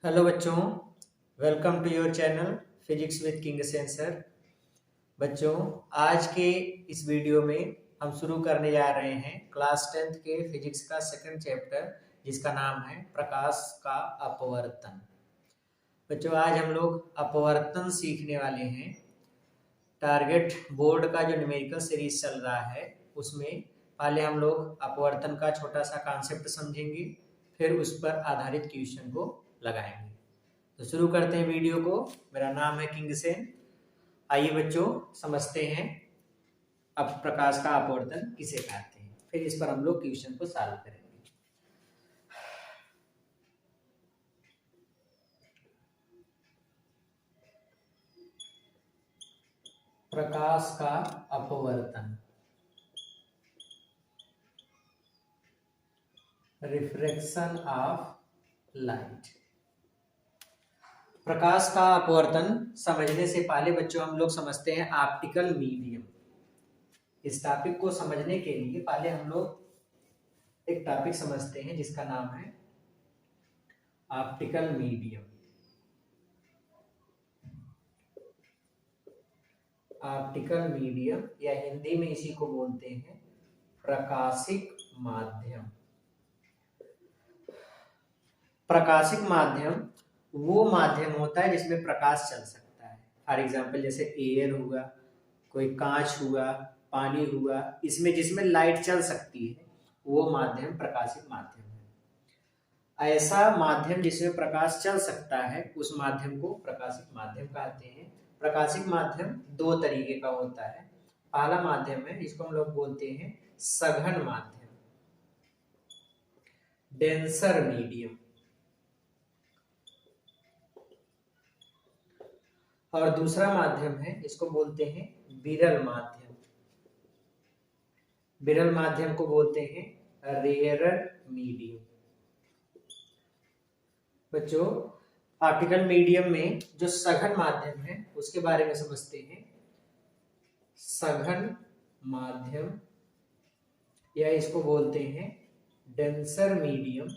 Hello बच्चों, welcome to your channel physics with King Sen sir. बच्चों, आज के इस वीडियो में हम शुरू करने जा रहे हैं क्लास 10th के फिजिक्स का सेकंड चैप्टर, जिसका नाम है प्रकाश का अपवर्तन। बच्चों, आज हम लोग अपवर्तन सीखने वाले हैं। टारगेट बोर्ड का जो न्यूमेरिकल सीरीज चल रहा है उसमें पहले हम लोग अपवर्तन का छोटा सा कॉन्सेप्ट समझेंगे, फिर उस पर आधारित क्वेश्चन को लगाएंगे। तो शुरू करते हैं वीडियो को। मेरा नाम है किंग सेन। आइए बच्चों, समझते हैं अब प्रकाश का अपवर्तन किसे कहते हैं, फिर इस पर हम लोग क्वेश्चन को सॉल्व करेंगे। प्रकाश का अपवर्तन, रिफ्रैक्शन ऑफ लाइट। प्रकाश का अपवर्तन समझने से पहले बच्चों हम लोग समझते हैं ऑप्टिकल मीडियम। इस टॉपिक को समझने के लिए पहले हम लोग एक टॉपिक समझते हैं जिसका नाम है ऑप्टिकल मीडियम। ऑप्टिकल मीडियम या हिंदी में इसी को बोलते हैं प्रकाशिक माध्यम। प्रकाशिक माध्यम वो माध्यम होता है जिसमें प्रकाश चल सकता है। फॉर एग्जाम्पल जैसे एयर हुआ, कोई कांच हुआ, पानी हुआ, इसमें जिसमें लाइट चल सकती है वो माध्यम प्रकाशिक माध्यम है। ऐसा माध्यम जिसमें प्रकाश चल सकता है उस माध्यम को प्रकाशिक माध्यम कहते हैं। प्रकाशिक माध्यम दो तरीके का होता है। पहला माध्यम है जिसको हम लोग बोलते हैं सघन माध्यम, डेंसर मीडियम, और दूसरा माध्यम है इसको बोलते हैं विरल माध्यम। विरल माध्यम को बोलते हैं रेयरर मीडियम। बच्चों, ऑप्टिकल मीडियम में जो सघन माध्यम है उसके बारे में समझते हैं। सघन माध्यम या इसको बोलते हैं डेंसर मीडियम।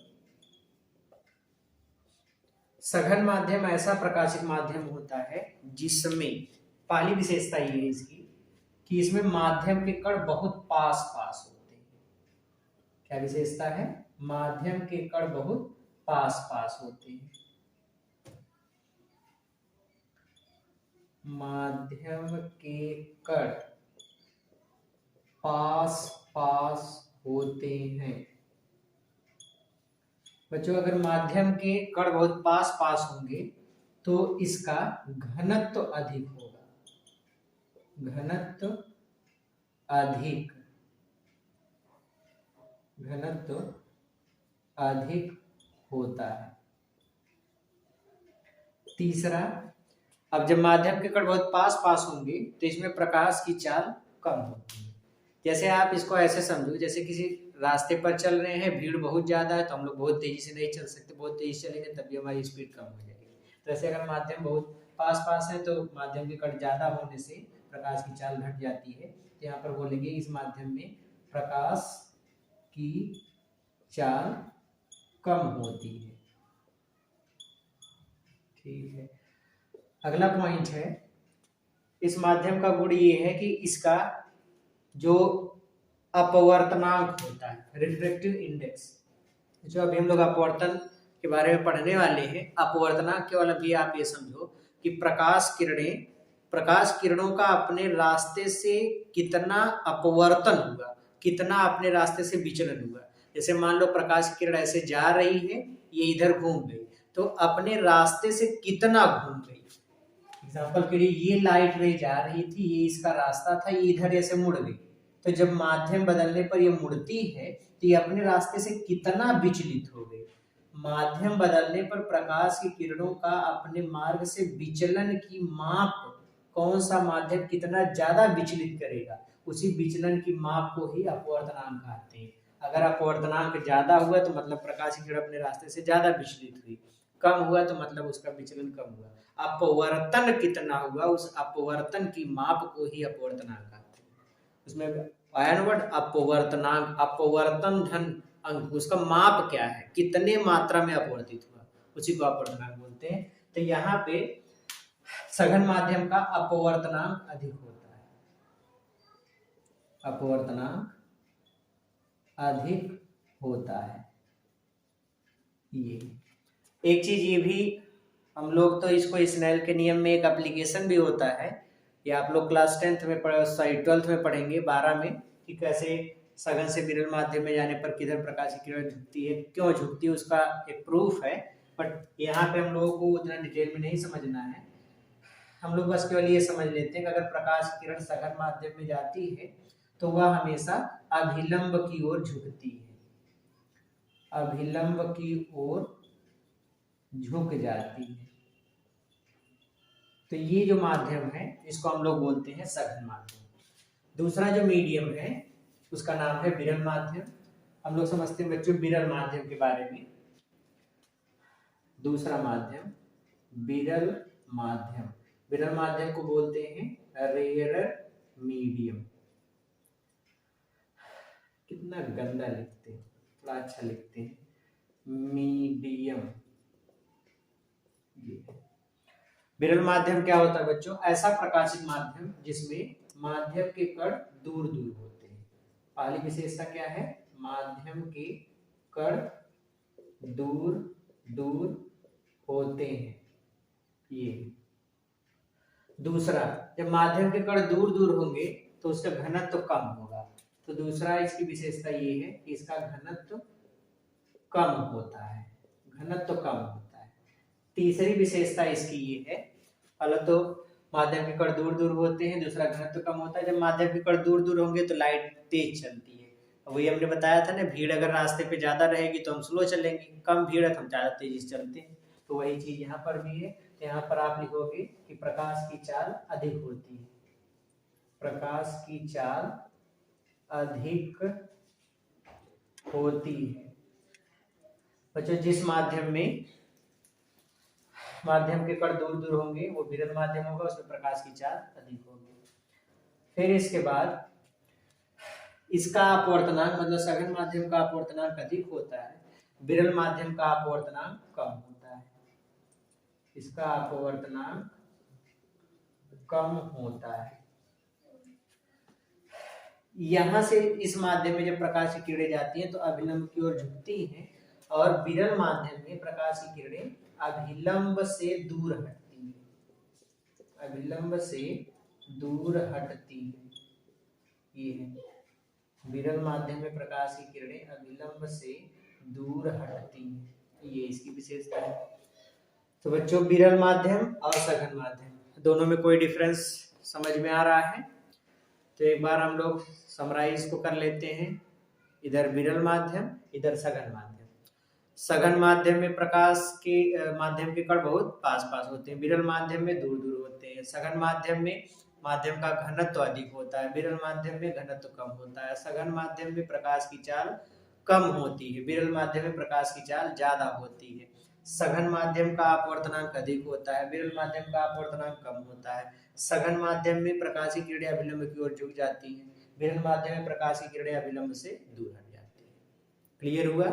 सघन माध्यम ऐसा प्रकाशिक माध्यम होता है जिसमें पहली विशेषता ये है इसकी कि इसमें माध्यम के कण बहुत पास पास होते हैं। क्या विशेषता है? माध्यम के कण बहुत पास पास होते हैं। माध्यम के कण पास पास होते हैं। बच्चों, अगर माध्यम के कण बहुत पास पास होंगे तो इसका घनत्व अधिक होगा। घनत्व अधिक, घनत्व अधिक होता है। तीसरा, अब जब माध्यम के कण बहुत पास पास होंगे तो इसमें प्रकाश की चाल कम होती है। जैसे आप इसको ऐसे समझो, जैसे किसी रास्ते पर चल रहे हैं, भीड़ बहुत ज्यादा है तो हम लोग बहुत तेजी से नहीं चल सकते, बहुत तेजी से चलेंगे तब भी हमारी स्पीड कम हो जाएगी। तो ऐसे अगर माध्यम बहुत पास पास है तो माध्यम के कण ज्यादा होने से प्रकाश की चाल घट जाती है। तो यहाँ पर बोलेंगे इस माध्यम में प्रकाश की चाल कम होती है। ठीक है। अगला पॉइंट है, इस माध्यम का गुण ये है कि इसका जो अपवर्तनांक होता है, रिफ्रैक्टिव इंडेक्स, जो अभी हम लोग अपवर्तन के बारे में पढ़ने वाले हैं, अपवर्तनांक केवल अभी आप ये समझो कि प्रकाश किरणों का अपने रास्ते से कितना अपवर्तन हुआ, कितना अपने रास्ते से विचलन हुआ। जैसे मान लो प्रकाश किरण ऐसे जा रही है, ये इधर घूम गई, तो अपने रास्ते से कितना घूम गई। एग्जाम्पल के लिए ये लाइट रे जा रही थी, ये इसका रास्ता था, ये इधर ऐसे मुड़ गई, तो जब माध्यम बदलने पर ये मुड़ती है तो ये अपने रास्ते से कितना विचलित हो गई। माध्यम बदलने पर प्रकाश की किरणों का अपने मार्ग से विचलन की माप, कौन सा माध्यम कितना ज्यादा विचलित करेगा, उसी विचलन की माप को ही अपवर्तनांक कहते हैं। अगर अपवर्तनांक ज्यादा हुआ तो मतलब प्रकाश की किरण अपने रास्ते से ज्यादा विचलित हुई, कम हुआ तो मतलब उसका विचलन कम हुआ। अपवर्तन कितना हुआ, उस अपवर्तन की माप को ही अपवर्तनांक कहते हैं। उसमें आया वर्ड अपवर्तनांक, अपवर्तन धन अंक, उसका माप क्या है, कितने मात्रा में अपवर्तित हुआ, उसी को अपवर्तनांक बोलते हैं। तो यहाँ पे सघन माध्यम का अपवर्तनांक अधिक होता है, अपवर्तनांक अधिक होता है। ये एक चीज ये भी हम लोग तो इसको स्नेल के नियम में एक एप्लीकेशन भी होता है, ये आप लोग क्लास 10th में सॉरी 12th में पढ़ेंगे, 12 में, कि कैसे सघन से विरल माध्यम में जाने पर किधर प्रकाश की किरण झुकती है, क्यों झुकती है, उसका एक प्रूफ है। बट यहाँ पे हम लोगों को उतना डिटेल में नहीं समझना है, हम लोग बस केवल ये समझ लेते हैं कि अगर प्रकाश की किरण सघन माध्यम में जाती है तो वह हमेशा अभिलंब की ओर झुकती है, अभिलंब की ओर झुक जाती है। तो ये जो माध्यम है इसको हम लोग बोलते हैं सघन माध्यम। दूसरा जो मीडियम है उसका नाम है विरल माध्यम। हम लोग समझते हैं बच्चों विरल माध्यम के बारे में। दूसरा माध्यम विरल माध्यम, विरल माध्यम को बोलते हैं रेयर मीडियम। कितना गंदा लिखते हैं, थोड़ा अच्छा लिखते हैं, मीडियम। विरल माध्यम क्या होता है बच्चों? ऐसा प्रकाशित माध्यम जिसमें माध्यम के कण दूर दूर होते हैं। पहली विशेषता क्या है? माध्यम के कण दूर दूर होते हैं, ये। दूसरा, जब माध्यम के कण दूर दूर होंगे तो उसका घनत्व तो कम होगा। तो दूसरा इसकी विशेषता ये है कि इसका घनत्व कम होता है, घनत्व कम होता है। तीसरी विशेषता इसकी ये है, पहले तो माध्यम के कण दूर दूर होते हैं, दूसरा घनत्व कम होता है। जब माध्यम के कण दूर दूर होंगे तो लाइट तेज चलती है। वही हमने बताया था ना, भीड़ अगर रास्ते पे ज्यादा रहेगी तो हम स्लो चलेंगे, कम भीड़ है तो हम ज्यादा तेजी से चलते हैं। तो वही चीज यहाँ पर भी है। तो यहाँ पर आप लिखोगे कि प्रकाश की चाल अधिक होती है, प्रकाश की चाल अधिक होती है। बच्चों जिस माध्यम में माध्यम के कण दूर दूर होंगे वो विरल माध्यम होगा, उसमें प्रकाश की चाल अधिक होगी। फिर इसके बाद इसका अपवर्तनांक, मतलब सघन माध्यम का अपवर्तनांक अधिक होता है, विरल माध्यम का अपवर्तनांक कम होता है। इसका अपवर्तनांक कम होता है। यहां से इस माध्यम में जब प्रकाश की किरणें जाती हैं तो अभिलंब की ओर झुकती हैं, और विरल माध्यम में प्रकाश की किरणें अभिलंब से दूर हटती है, अभिलंब से दूर हटती है। ये है विरल माध्यम में प्रकाश की किरणें अभिलंब से दूर हटती हैं, ये इसकी विशेषता है। तो बच्चों विरल माध्यम और सघन माध्यम दोनों में कोई डिफरेंस समझ में आ रहा है? तो एक बार हम लोग समराइज को कर लेते हैं, इधर विरल माध्यम, इधर सघन माध्यम। सघन माध्यम में प्रकाश के माध्यम के कण बहुत पास पास होते हैं, विरल माध्यम में दूर दूर होते हैं। सघन माध्यम में माध्यम का घनत्व तो अधिक होता है, विरल माध्यम में घनत्व तो कम होता है। सघन माध्यम में प्रकाश की चाल कम होती है, विरल माध्यम में प्रकाश की चाल ज्यादा होती है। सघन माध्यम का अपवर्तनांक अधिक होता है, विरल माध्यम का अपवर्तनांक कम होता है। सघन माध्यम में प्रकाश की किरणें अभिलंब की ओर झुक जाती हैं, विरल माध्यम में प्रकाश की किरणें अभिलंब से दूर हट जाती है। क्लियर हुआ?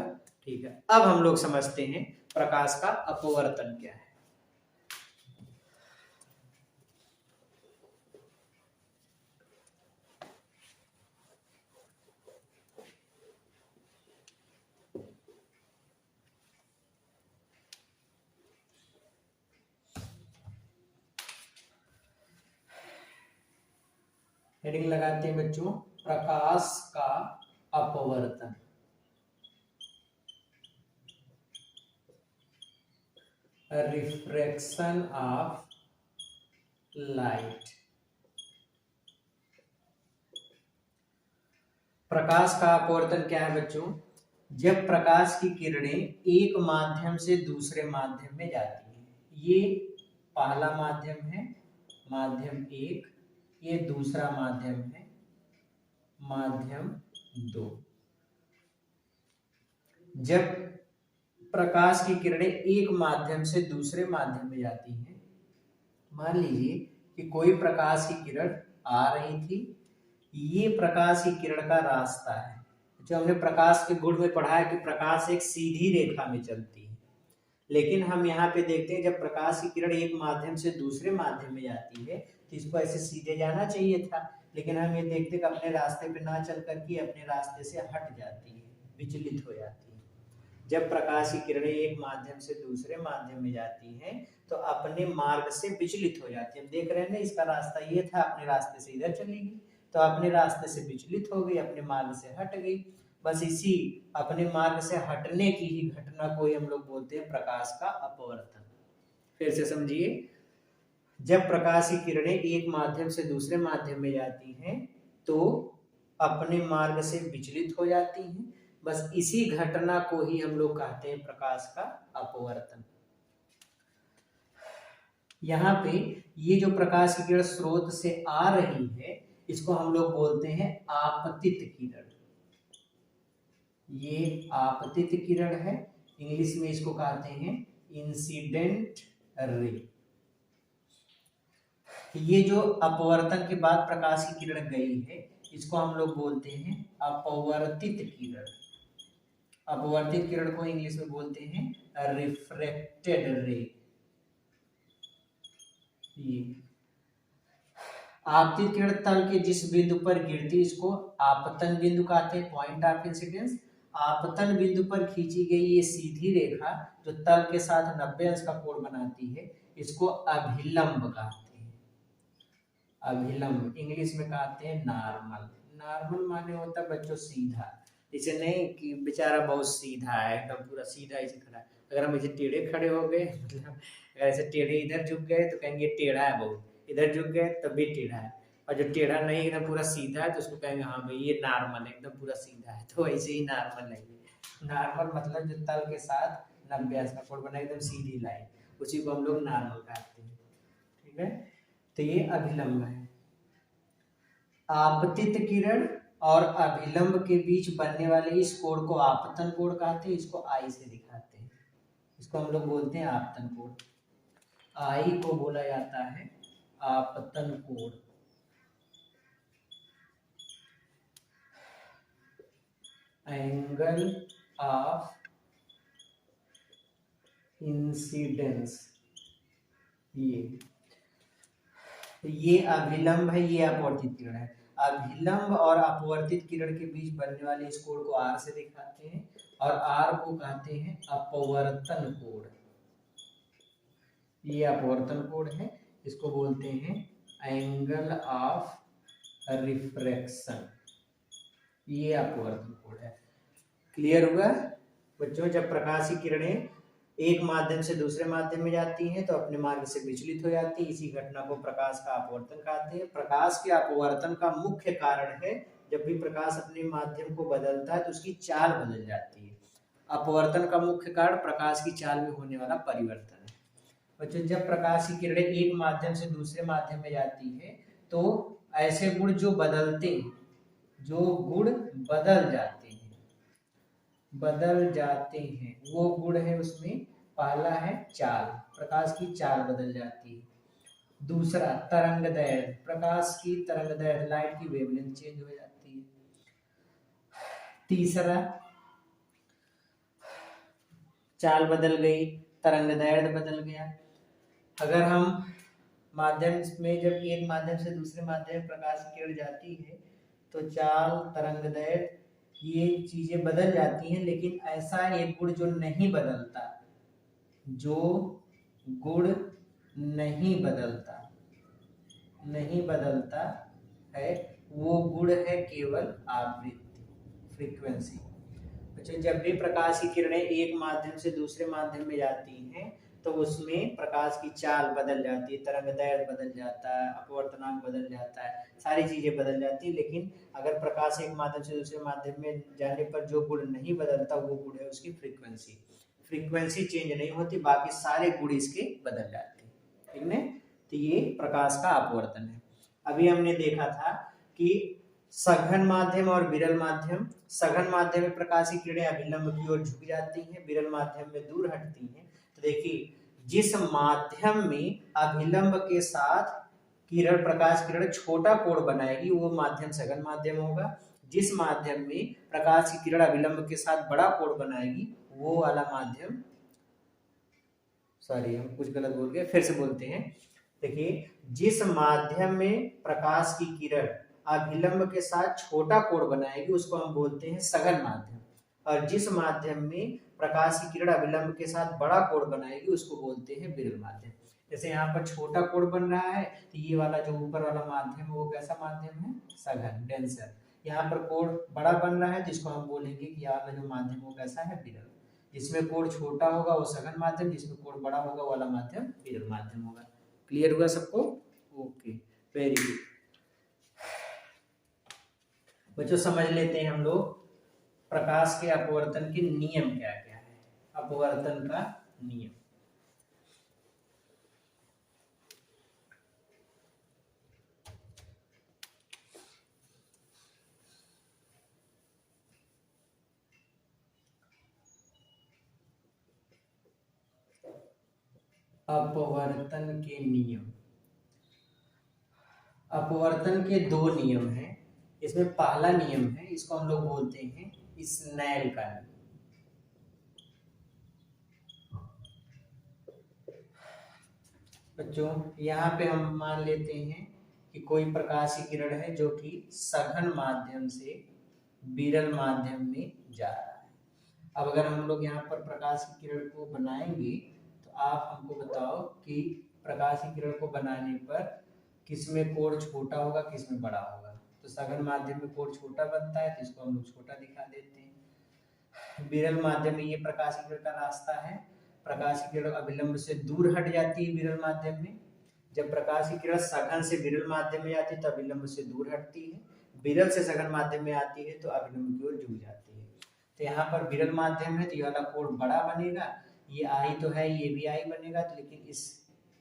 ठीक है। अब हम लोग समझते हैं प्रकाश का अपवर्तन क्या है। हेडिंग लगाते हैं बच्चों, प्रकाश का अपवर्तन। Refraction of light. प्रकाश का अपवर्तन क्या है बच्चों? जब प्रकाश की किरणें एक माध्यम से दूसरे माध्यम में जाती हैं, ये पहला माध्यम है, माध्यम एक, ये दूसरा माध्यम है, माध्यम दो। जब प्रकाश की किरणें एक माध्यम से दूसरे माध्यम में जाती हैं, मान लीजिए कि कोई प्रकाश की किरण आ रही थी, ये प्रकाश की किरण का रास्ता है। जो हमने प्रकाश के गुण में पढ़ा है कि प्रकाश एक सीधी रेखा में चलती है, लेकिन हम यहाँ पे देखते हैं जब प्रकाश की किरण एक माध्यम से दूसरे माध्यम में जाती है तो इसको ऐसे सीधे जाना चाहिए था, लेकिन हम ये देखते हैं कि अपने रास्ते पे ना चल करके अपने रास्ते से हट जाती है, विचलित हो जाती है। जब प्रकाश की किरणें एक माध्यम से दूसरे माध्यम में जाती हैं तो अपने मार्ग से विचलित हो जाती है। हम देख रहे हैं ना, इसका रास्ता ये था, अपने रास्ते से इधर चली गई तो अपने रास्ते से विचलित हो गई, अपने मार्ग से हट गई। बस इसी अपने मार्ग से हटने की ही घटना को ही हम लोग बोलते हैं प्रकाश का अपवर्तन। फिर से समझिए, जब प्रकाश की किरणें एक माध्यम से दूसरे माध्यम में जाती हैं तो अपने मार्ग से विचलित हो जाती हैं। बस इसी घटना को ही हम लोग कहते हैं प्रकाश का अपवर्तन। यहाँ पे ये जो प्रकाश की किरण स्रोत से आ रही है इसको हम लोग बोलते हैं आपतित किरण। ये आपतित किरण है, इंग्लिश में इसको कहते हैं इंसिडेंट रे। ये जो अपवर्तन के बाद प्रकाश की किरण गई है इसको हम लोग बोलते हैं अपवर्तित किरण। अपवर्तित किरण को इंग्लिश में बोलते हैं रिफ्रैक्टेड रे। ये आपतित किरण तल के जिस बिंदु पर गिरती इसको आपतन बिंदु कहते हैं, पॉइंट ऑफ इंसिडेंस। आपतन बिंदु पर खींची गई ये सीधी रेखा जो तल के साथ 90 अंश का कोण बनाती है इसको अभिलंब कहते हैं। अभिलंब इंग्लिश में कहते हैं नॉर्मल। नॉर्मल माने होता है बच्चों सीधा, इसे नहीं कि बेचारा बहुत सीधा है, एकदम पूरा सीधा ऐसे खड़ा है। अगर हम ऐसे टेढ़े खड़े हो गए, मतलब अगर ऐसे टेढ़े इधर झुक गए तो कहेंगे टेढ़ा है बहुत, इधर झुक गए तब भी टेढ़ा है। और जो टेढ़ा नहीं एकदम पूरा सीधा है तो उसको कहेंगे हाँ भाई ये नॉर्मल है, एकदम पूरा सीधा है। तो ऐसे ही नॉर्मल नहीं है। नॉर्मल मतलब जो तल के साथ 90 अंश का कोण बना एकदम सीधी लाइन, उसी को हम लोग नॉर्मल कहते हैं। ठीक है, तो ये अभिलंब है। आपतित किरण और अभिलंब के बीच बनने वाले इस कोण को आपतन कोण कहते हैं। इसको आई से दिखाते हैं, इसको हम लोग बोलते हैं आपतन कोण। आई को बोला जाता है आपतन कोण। Angle of incidence. ये अभिलंब है, ये अपवर्तित किरण है। अभिलंब और अपवर्तित किरण के बीच बनने वाले इस कोण को आर से दिखाते हैं और आर को कहते हैं अपवर्तन कोण। ये अपवर्तन कोण है, इसको बोलते हैं एंगल ऑफ रिफ्रैक्शन। ये अपवर्तन कोण है। क्लियर हुआ बच्चों? जब प्रकाश की किरणें एक माध्यम से दूसरे माध्यम में जाती हैं तो अपने मार्ग से विचलित हो जाती है, इसी घटना को प्रकाश का अपवर्तन कहते हैं। प्रकाश के अपवर्तन का मुख्य कारण है जब भी प्रकाश अपने माध्यम को बदलता है तो उसकी चाल बदल जाती है। अपवर्तन का मुख्य कारण प्रकाश की चाल में होने वाला परिवर्तन है। बच्चों, जब प्रकाश की किरणें एक माध्यम से दूसरे माध्यम में जाती है तो ऐसे गुण जो बदलते हैं, जो गुण बदल जाते हैं वो गुण है, उसमें पहला है चाल, प्रकाश की चाल बदल जाती है। दूसरा तरंगदैर्घ्य, प्रकाश की तरंगदैर्घ्य, लाइट की वेवलेंथ चेंज हो जाती है। तीसरा चाल बदल गई, तरंगदैर्घ्य बदल गया। अगर हम माध्यम में जब एक माध्यम से दूसरे माध्यम में प्रकाश की किरण जाती है तो चाल, तरंगदैर्घ्य ये चीजें बदल जाती हैं, लेकिन ऐसा एक गुण जो नहीं बदलता, जो गुण नहीं बदलता है वो गुण है केवल आवृत्ति, फ्रीक्वेंसी। अच्छा, जब भी प्रकाश की किरणें एक माध्यम से दूसरे माध्यम में जाती हैं तो उसमें प्रकाश की चाल बदल जाती है, तरंगदैर्घ्य बदल जाता है, अपवर्तनांक बदल जाता है, सारी चीजें बदल जाती है। लेकिन अगर प्रकाश एक माध्यम से दूसरे माध्यम में जाने पर जो गुण नहीं बदलता वो गुण है उसकी फ्रीक्वेंसी। फ्रीक्वेंसी चेंज नहीं होती, बाकी सारे गुण इसके बदल जाते हैं। ठीक है, तो ये प्रकाश का अपवर्तन है। अभी हमने देखा था कि सघन माध्यम और विरल माध्यम। सघन माध्यम में प्रकाश की किरणें अभिलंब की ओर झुक जाती हैं, विरल माध्यम में दूर हटती हैं। तो देखिए, जिस माध्यम में अभिलंब के साथ किरण, प्रकाश किरण छोटा कोण बनाएगी वो माध्यम सघन माध्यम होगा। जिस माध्यम में प्रकाश की किरण अभिलंब के साथ बड़ा कोण बनाएगी वो वाला माध्यम सॉरी हम कुछ गलत बोल गए, फिर से बोलते हैं। देखिए, जिस माध्यम में प्रकाश की किरण अभिलंब के साथ छोटा कोण बनाएगी उसको हम बोलते हैं सघन माध्यम, और जिस माध्यम में प्रकाश की किरण अभिलंब के साथ बड़ा कोण बनाएगी उसको बोलते हैं विरल माध्यम। जैसे यहाँ पर छोटा कोण बन रहा है तो ये वाला जो ऊपर वाला माध्यम है वो कैसा माध्यम है, सघन, डेंसर। यहाँ पर कोण बड़ा बन रहा है तो इसको हम बोलेंगे कि यहाँ वाला जो माध्यम वो कैसा है, विरल। जिसमें कोण छोटा होगा वो सघन माध्यम, जिसमें कोण बड़ा होगा वो वाला माध्यम विरल माध्यम होगा। क्लियर हुआ सबको? Okay, very good. बच्चों समझ लेते हैं हम लोग प्रकाश के अपवर्तन के नियम क्या क्या है। अपवर्तन का नियम, अपवर्तन के नियम। अपवर्तन के दो नियम हैं। इसमें पहला नियम है, इसको हम लोग बोलते हैं स्नेल का नियम। बच्चों यहाँ पे हम मान लेते हैं कि कोई प्रकाश की किरण है जो कि सघन माध्यम से विरल माध्यम में जा रहा है। अब अगर हम लोग यहाँ पर प्रकाश की किरण को बनाएंगे तो आप हमको बताओ कि प्रकाश की किरण को बनाने पर किसमें कोण छोटा होगा, किसमें बड़ा होगा। तो सघन माध्यम में कोण छोटा बनता है तो इसको हम लोग छोटा दिखा देते हैं। विरल माध्यम में ये प्रकाश की किरण का रास्ता है, प्रकाश की किरण अभिलंब से दूर हट जाती है विरल माध्यम में। जब प्रकाश की किरण सघन से विरल माध्यम में आती है तो अभिलंब से दूर हटती है, विरल से सघन माध्यम में आती है तो अभिलंब की ओर झुक जाती है। तो यहाँ पर विरल माध्यम है तो ये वाला कोण बड़ा बनेगा, ये आई तो है, ये भी आई बनेगा, तो लेकिन इस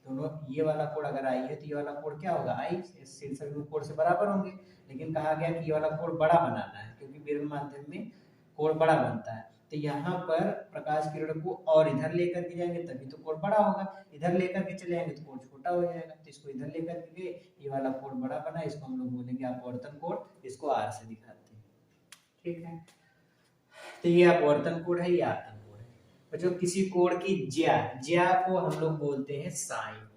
दोनों ये वाला कोण अगर आई है तो ये वाला कोण क्या होगा, आई, शीर्षक में कोण से बराबर होंगे। लेकिन कहा गया कि ये वाला कोण बड़ा बनाना है क्योंकि विरल माध्यम में कोण बड़ा बनता है। तो यहाँ पर प्रकाश किरण को और इधर लेकर के जाएंगे तभी तो कोण बड़ा होगा, इधर लेकर के चले जाएंगे तो कोण छोटा हो जाएगा। तो इसको इधर लेकर के गए, ये वाला कोण बड़ा बना, इसको हम लोग बोलेंगे अपवर्तन कोण, इसको आर से दिखाते हैं। ठीक है, तो ये अपवर्तन कोण है, ये आपतन कोण है। बच्चों किसी कोण की ज्या को हम लोग बोलते हैं साइन।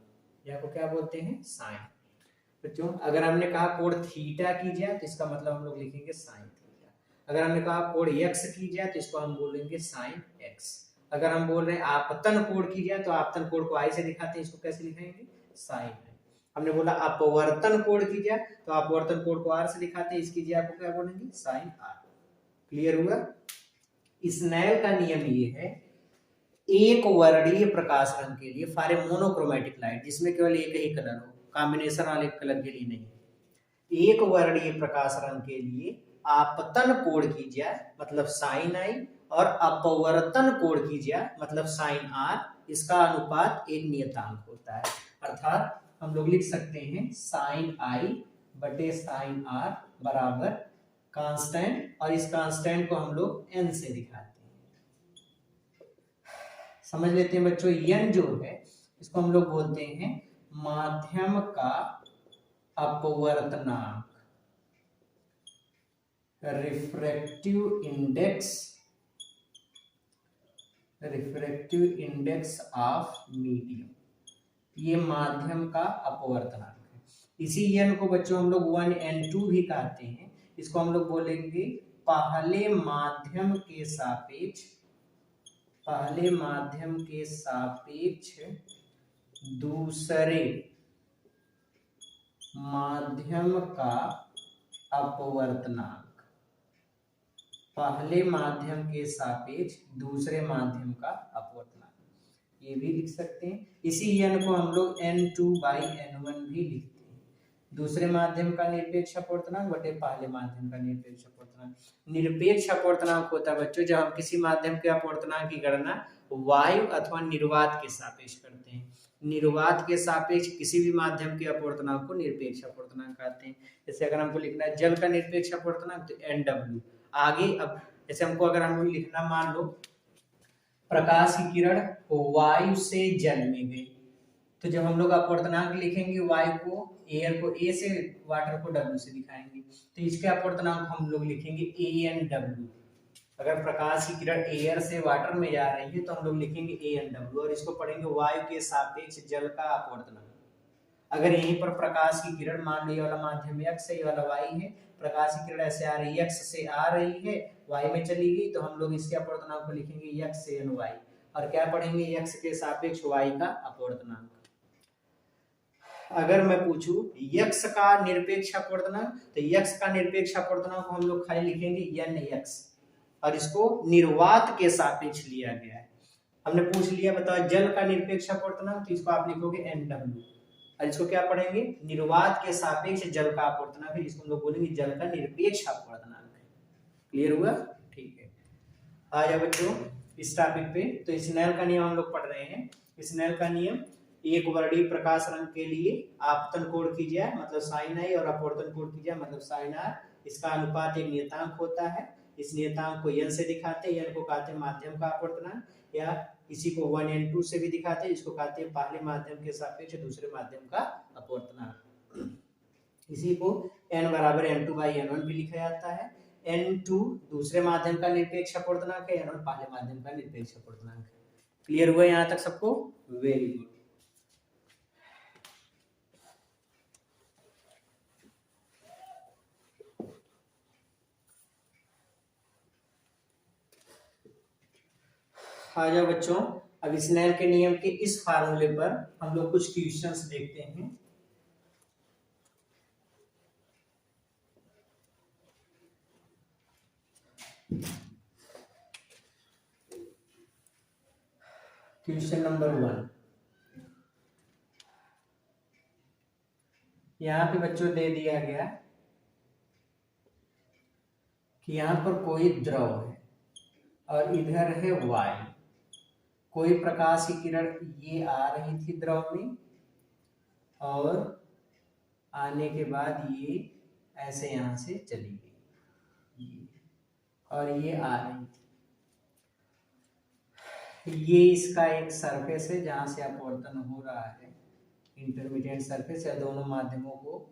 ज्या को क्या बोलते हैं, साइन। बच्चों अगर हमने कहा कोण थीटा की ज्या तो इसका मतलब हम लोग लिखेंगे साइन थीटा। अगर हमने कहा कोण एक्स की ज्या तो इसको हम बोलेंगे साइन एक्स। अगर हम बोल रहे हैं आपतन कोण की ज्या तो आपतन कोण को आई से दिखाते हैं, इसको कैसे लिखेंगे, साइन आई। हमने बोला अपवर्तन कोण की ज्या तो अपवर्तन कोण को आर से दिखाते हैं, इसकी ज्या को क्या बोलेंगे, साइन आर। क्लियर हुआ? स्नेल का नियम ये है, एक वर्णीय प्रकाश रंग के लिए फॉर ए मोनोक्रोमेटिक लाइट, जिसमें केवल एक ही कलर हो, कॉम्बिनेशन वाले कलर के लिए नहीं। एक वर्णीय प्रकाश रंग के लिए आपतन कोण की ज्या मतलब साइन आई और अपवर्तन कोण की ज्या मतलब साइन आर, इसका अनुपात एक नियतांक होता है। अर्थात हम लोग लिख सकते हैं साइन आई बटे साइन आर बराबर कांस्टेंट, और इस कांस्टेंट को हम लोग एन से दिखाते हैं। समझ लेते हैं बच्चों, एन जो है इसको हम लोग बोलते हैं माध्यम का अपवर्तनांक, रिफ्रैक्टिव इंडेक्स ऑफ मीडियम, ये माध्यम का अपवर्तनांक है। इसी एन को बच्चों हम लोग 1n2 भी कहते हैं। इसको हम लोग बोलेंगे पहले माध्यम के सापेक्ष दूसरे माध्यम का अपवर्तनांक, पहले माध्यम के सापेक्ष दूसरे माध्यम का अपवर्तनांक, ये भी लिख सकते हैं। इसी n को हम लोग n2/n1 भी लिखते हैं। दूसरे माध्यम का निरपेक्ष अपवर्तनांक बटे पहले माध्यम का निरपेक्ष अपवर्तनांक। निरपेक्ष अपवर्तनांक होता है बच्चों जब हम किसी माध्यम के अपवर्तनांक की गणना वायु अथवा निर्वात के सापेक्ष करते हैं। निर्वात के सापेक्ष किसी भी माध्यम के अपवर्तनांक को निरपेक्ष अपवर्तनांक कहते हैं। जैसे अगर हमको लिखना है जल का निरपेक्ष अपवर्तनांक तो NW। आगे अब जैसे हमको अगर हम लिखना, मान लो प्रकाश की किरण वायु से जल में गई, तो जब हम लोग अपवर्तनांक लिखेंगे वायु को, एयर को ए से, वाटर को W से दिखाएंगे, तो इसके अपवर्तनांक हम लोग लिखेंगे ANW। अगर प्रकाश की किरण एयर से वाटर में जा रही है तो हम लोग लिखेंगे ANW, और इसको पढ़ेंगे वायु के सापेक्ष जल का अपवर्तनांक। अगर यहीं पर प्रकाश की किरण, मान लो ये वाला माध्यम x है, ये वाला y है, प्रकाश की किरण ऐसे आ रही है, x से आ रही है, y में चली गई, तो हम लोग इसके अपवर्तनांक को लिखेंगे x n y, और क्या पढ़ेंगे x के सापेक्ष y का अपवर्तनांक। अगर मैं पूछूं x का निरपेक्ष अपवर्तनांक, तो x का निरपेक्ष अपवर्तनांक को हम लोग खाली लिखेंगे nx, और इसको निर्वात के सापेक्ष लिया गया है। हमने पूछ लिया, बताओ जल का निरपेक्ष अपवर्तनांक, तो इसको आप लिखोगे NW, और इसको क्या पढ़ेंगे, निर्वात के सापेक्ष जल का अपवर्तनांक है, जिसको हम लोग बोलेंगे जल का निरपेक्ष अपवर्तनांक है। क्लियर हुआ? ठीक है, आ जाओ बच्चों इस टॉपिक पे। तो स्नेल का नियम हम लोग पढ़ रहे हैं। स्नेल का नियम, एक वर्णीय प्रकाश रंग के लिए आपतन कोण कीजिए मतलब साइन आई, और अपवर्तन कोण कीजिए मतलब साइन आर। इसका अनुपात एक नियतांक होता है, इस नियतांक को n से दिखाते हैं, n को कहते हैं माध्यम का अपवर्तनांक, या इसी को 1n2 से भी दिखाते हैं, इसको कहते हैं पहले माध्यम के सापेक्ष दूसरे माध्यम का अपवर्तनांक। इसी को n बराबर n2/n1 भी लिखा जाता है। n2 दूसरे माध्यम का निरपेक्ष अपवर्तनांक है, n1 पहले माध्यम का निरपेक्ष अपवर्तनांक है। क्लियर हुआ यहाँ तक सबको? Very good. आ जाओ बच्चों, अब स्नेल के नियम के इस फार्मूले पर हम लोग कुछ क्वेश्चंस देखते हैं। क्वेश्चन नंबर 1, यहाँ पे बच्चों दे दिया गया कि यहाँ पर कोई द्रव है और इधर है वायु, कोई प्रकाश की किरण ये आ रही थी द्रव में, और आने के बाद ये ऐसे यहाँ से चली गई, और ये आ रही थी। ये इसका एक सरफेस है जहाँ से अपवर्तन हो रहा है, इंटरमीडिएट सरफेस या दोनों माध्यमों को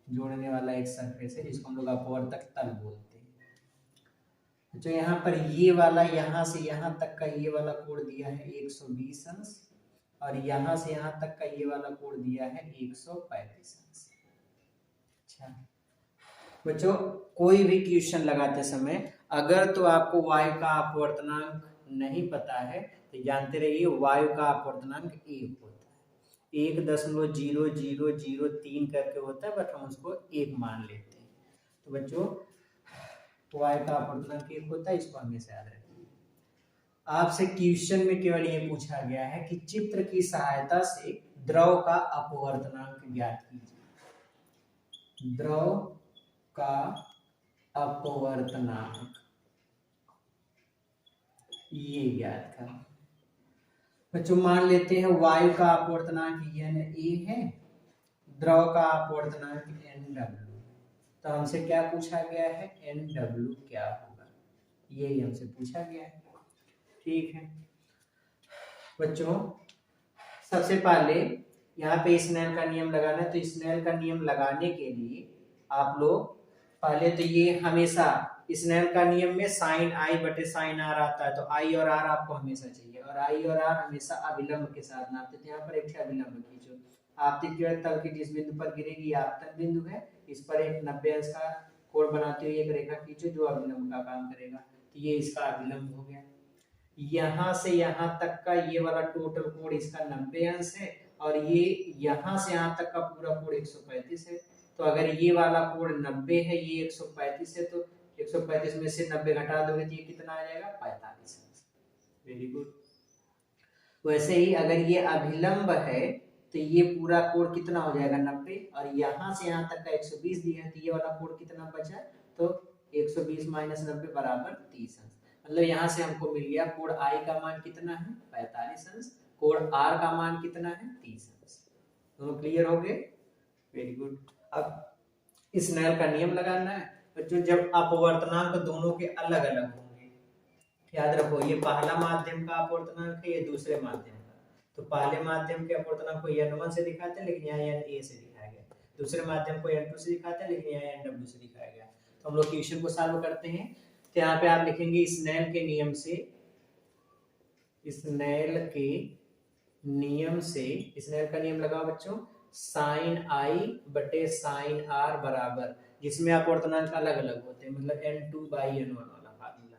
जोड़ने वाला एक सरफेस है, जिसको हम लोग अपवर्तक तल बोलते हैं। जो यहाँ पर ये वाला यहाँ से यहाँ तक का ये वाला कोण दिया है 120 अंश, और यहाँ से यहाँ तक का ये वाला कोण दिया है 135 अंश। अच्छा बच्चों, कोई भी क्वेश्चन लगाते समय अगर तो आपको वायु का अपवर्तनांक नहीं पता है तो जानते रहिए वायु का अपवर्तनांक 1 होता है, 1.0003 करके होता है, बट हम उसको 1 मान लेते हैं। तो बच्चों वायु का अपवर्तनांक 1 होता है, इसको हमेशा याद रखिए। आपसे क्वेश्चन में केवल ये पूछा गया है कि चित्र की सहायता से द्रव का अपवर्तनांक ज्ञात कीजिए। द्रव का अपवर्तनांक ये ज्ञात कर। बच्चों मान लेते हैं वायु का अपवर्तनांक Na है, द्रव का अपवर्तनांक Nw, तो हमसे क्या पूछा गया है, Nw क्या होगा, यही हमसे पूछा गया है। ठीक है बच्चों, सबसे पहले यहाँ पे स्नेल का नियम लगाना है, तो स्नेल का नियम लगाने के लिए आप लोग पहले तो ये हमेशा स्नेल का नियम में साइन आई बटे साइन आर आता है, तो आई और आर आपको हमेशा चाहिए, और आई और आर हमेशा अभिलंब के साथ नापते थे। यहाँ पर एक अभिलंब खींचो, आपतित किरण तल के जिस बिंदु पर गिरेगी ये आपतन बिंदु है, इस पर एक 90 अंश का कोण बनाते हुए एक रेखा खींचो जो अभिलंब का काम करेगा, तो ये इसका अभिलंब हो गया। यहाँ से यहाँ तक का ये वाला टोटल कोण इसका 90 अंश है, और ये यहाँ से यहाँ तक का पूरा कोण 135 है। तो अगर ये वाला कोण 90 है, ये 135 है, तो 135 में से 90 घटा दोगे तो ये कितना आ जाएगा, 45 अंश। Very good. वैसे ही अगर ये अभिलंब है तो ये पूरा कोण कितना हो जाएगा, 90, और यहाँ से यहाँ तक का 120 दिया है, तो ये वाला कोण कितना बचा, तो 120 माइनस 90 बराबर 30 अंश। मतलब यहाँ से हमको मिल गया कोण आई का मान कितना है, 45 अंश, कोण आर का मान कितना है, 30 अंश। दोनों क्लियर हो गए? Very good. अब स्नेल का नियम लगाना है बच्चों, जब अपवर्तनांक दोनों के अलग अलग होंगे, याद रखो ये पहला माध्यम का अपवर्तनांक है, ये दूसरे माध्यम का, तो पहले माध्यम के अपवर्तनांक को n1 से दिखाते हैं, लेकिन यहाँ na से दिखाया गया, दूसरे माध्यम को n2 से दिखाते हैं, लेकिन यहाँ nw से दिखाया गया। तो हम लोग क्वेश्चन को सॉल्व करते हैं। तो यहाँ पे आप लिखेंगे स्नेल के नियम से, स्नेल के नियम से, स्नेल का नियम लगाओ बच्चों, साइन आई बटे साइन आर बराबर, जिसमें अपवर्तनांक अलग अलग होते हैं, मतलब n2 बाई n1 वाला फार्मूला।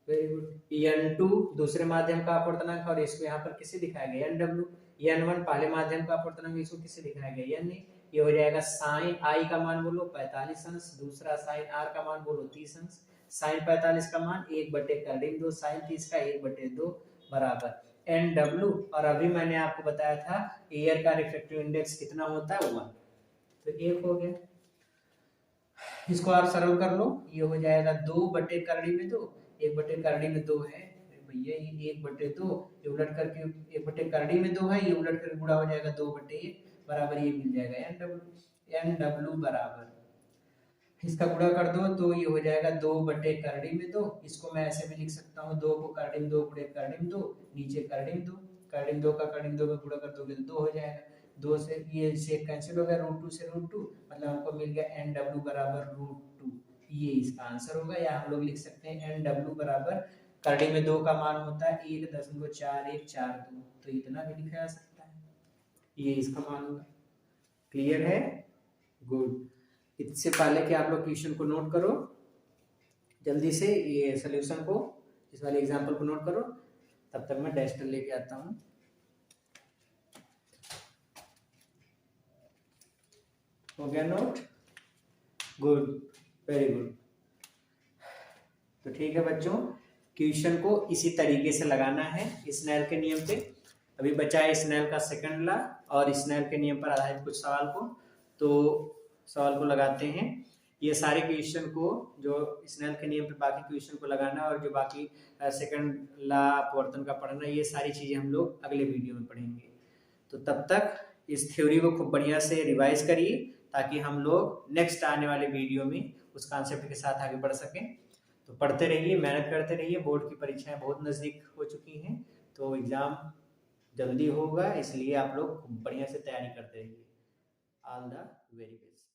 Very good. n2 दूसरे माध्यम का अपवर्तनांक और इसको यहाँ पर किसे दिखाया गया nw, n1 पहले माध्यम का अपवर्तनांक, इसको किसे दिखाया गया n। ये हो जाएगा साइन आई का मान बोलो 45 अंश, दूसरा साइन आर का मान बोलो 30 अंश। साइन 45 का मान 1/2, साइन 30 का 1/2 बराबर NW। और अभी मैंने आपको बताया था एयर का रिफ्रैक्टिव इंडेक्स कितना होता है 1, तो 1 हो गया। इसको आप सरल कर लो, ये हो जाएगा 2/2, 1/2 है भैया, ये 1/2, ये उलट करके 1/2 है, ये उलट करके गुणा हो जाएगा 2/1 बराबर, ये मिल जाएगा NW बराबर, इसका गुणा कर दो तो ये हो जाएगा 2/2। इसको मैं ऐसे भी लिख सकता हूँ, 2 को करडिम 2 गुणे करडिम 2, नीचे करडिम 2 का करडिम 2 में गुणा कर दोगे तो 2 हो जाएगा। 2 से ये से कैंसिल हो गया, √2 से √2, मतलब हमको मिल गया NW बराबर √2। ये इसका आंसर होगा, या हम लोग लिख सकते हैं NW बराबर, करडिम में 2 का मान होता है 1.4142, तो इतना भी लिखा जा सकता है, ये इसका मान होगा। क्लियर है? गुड। इससे पहले कि आप लोग क्वेश्चन को नोट करो जल्दी से, ये सॉल्यूशन को, इस वाले एग्जांपल को नोट करो, तब तक मैं डस्टर लेके आता हूँ। हो गया नोट? Good, very good. तो ठीक है बच्चों, क्वेश्चन को इसी तरीके से लगाना है स्नेल के नियम पे। अभी बचा है स्नेल का सेकंड लॉ और स्नेल के नियम पर आधारित कुछ सवाल को, तो सवाल को लगाते हैं। ये सारे क्वेश्चन को जो स्नेल के नियम पे बाकी क्वेश्चन को लगाना और जो बाकी सेकंड लॉ अपवर्तन का पढ़ना, ये सारी चीजें हम लोग अगले वीडियो में पढ़ेंगे। तो तब तक इस थ्योरी को खूब बढ़िया से रिवाइज करिए, ताकि हम लोग नेक्स्ट आने वाले वीडियो में उस कॉन्सेप्ट के साथ आगे बढ़ सकें। तो पढ़ते रहिए, मेहनत करते रहिए, बोर्ड की परीक्षाएं बहुत नज़दीक हो चुकी हैं, तो एग्ज़ाम जल्दी होगा, इसलिए आप लोग खूब बढ़िया से तैयारी करते रहिए। All the very best.